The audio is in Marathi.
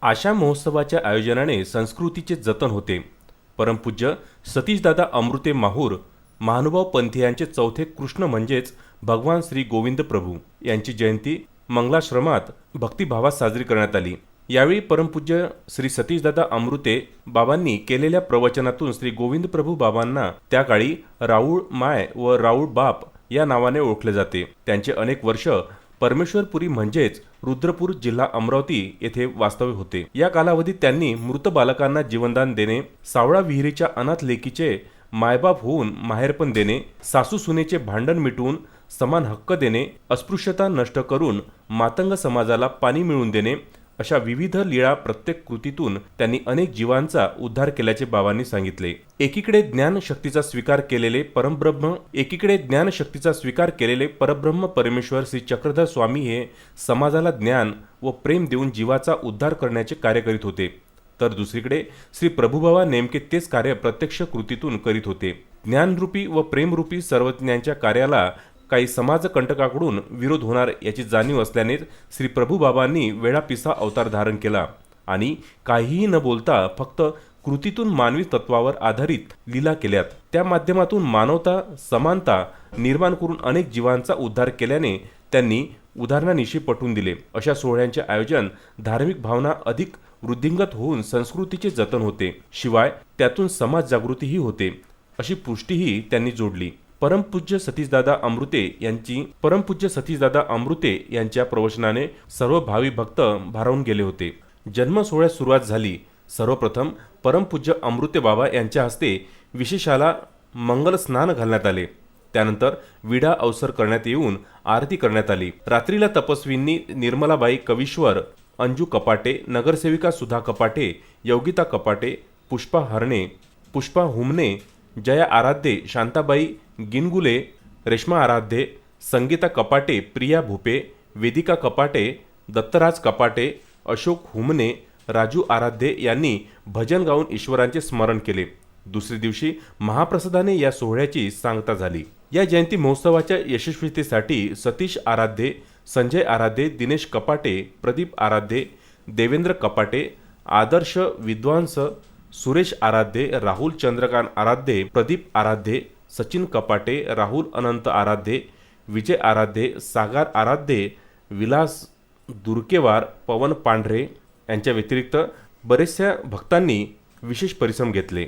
आशा महोत्सवाच्या आयोजनाने संस्कृतीचे जतन होते। परमपूज्य सतीशदादा अमृते माहूर महानुभाव पंथीयांचे चौथे कृष्ण म्हणजेच भगवान श्री गोविंद प्रभू यांची जयंती मंगलाश्रमात भक्तिभावात साजरी करण्यात आली। यावेळी परमपूज्य श्री सतीशदादा अमृते बाबांनी केलेल्या प्रवचनातून श्री गोविंद प्रभू बाबांना त्या काळी राऊळ माय व राऊळ बाप या नावाने ओळखले जाते। त्यांचे अनेक वर्ष परमेश्वरपुरी म्हणजेच रुद्रपूर जिल्हा अमरावती येथे वास्तव्य होते। या कालावधीत त्यांनी मृत बालकांना जीवनदान देणे, सावळा विहिरीच्या अनाथ लेकीचे मायबाप होऊन माहेरपण देणे, सासू सुनेचे भांडण मिटवून समान हक्क देणे, अस्पृश्यता नष्ट करून मातंग समाजाला पाणी मिळवून देणे अशा विविध लीळा प्रत्येक कृतीतून त्यांनी अनेक जीवांचा उद्धार केल्याचे बाबांनी सांगितले। एकीकडे ज्ञान शक्तीचा स्वीकार केलेले परब्रह्म परमेश्वर श्री चक्रधर स्वामी हे समाजाला ज्ञान व प्रेम देऊन जीवाचा उद्धार करण्याचे कार्य करीत होते, तर दुसरीकडे श्री प्रभुबाबा नेमके तेच कार्य प्रत्यक्ष कृतीतून करीत होते। ज्ञानरूपी व प्रेमरूपी सर्वज्ञांच्या कार्याला काही समाजकंटकाकडून विरोध होणार याची जाणीव असल्याने श्री प्रभुबाबांनी वेळापिसा अवतार धारण केला आणि काहीही न बोलता फक्त कृतीतून मानवी तत्वावर आधारित लीला केल्यात। त्या माध्यमातून मानवता समानता निर्माण करून अनेक जीवांचा उद्धार केल्याने त्यांनी उदाहरणानिशी पटवून दिले। अशा सोहळ्यांचे आयोजन धार्मिक भावना अधिक वृद्धिंगत होऊन संस्कृतीचे जतन होते, शिवाय त्यातून समाज जागृतीही होते अशी पुष्टीही त्यांनी जोडली। परमपूज्य सतीशदादा अमृते यांच्या प्रवचनाने सर्व भावी भक्त भारावून गेले होते। जन्म सोहळ्यास सुरुवात झाली। सर्वप्रथम परमपूज्य अमृते बाबा यांच्या हस्ते विशेषाला मंगल स्नान घालण्यात आले। त्यानंतर विडा अवसर करण्यात येऊन आरती करण्यात आली। रात्रीला तपस्वींनी निर्मलाबाई कवीश्वर, अंजू कपाटे, नगरसेविका सुधा कपाटे, योगिता कपाटे, पुष्पा हरणे, पुष्पा हुमने, जया आराध्ये, शांताबाई गिनगुले, रेश्मा आराध्ये, संगीता कपाटे, प्रिया भूपे, वेदिका कपाटे, दत्तराज कपाटे, अशोक हुमने, राजू आराध्ये यांनी भजन गाऊन ईश्वरांचे स्मरण केले। दुसऱ्या दिवशी महाप्रसादाने या सोहळ्याची सांगता झाली। या जयंती महोत्सवाच्या यशस्वीतेसाठी सतीश आराध्ये, संजय आराध्ये, दिनेश कपाटे, प्रदीप आराध्ये, देवेंद्र कपाटे, आदर्श विद्वांस, सुरेश आराध्ये, राहुल चंद्रकांत आराध्ये, प्रदीप आराध्ये, सचिन कपाटे, राहुल अनंत आराध्ये, विजय आराध्ये, सागर आराध्ये, विलास दुर्केवार, पवन पांढरे यांच्या व्यतिरिक्त बरेचशा भक्तांनी विशेष परिश्रम घेतले।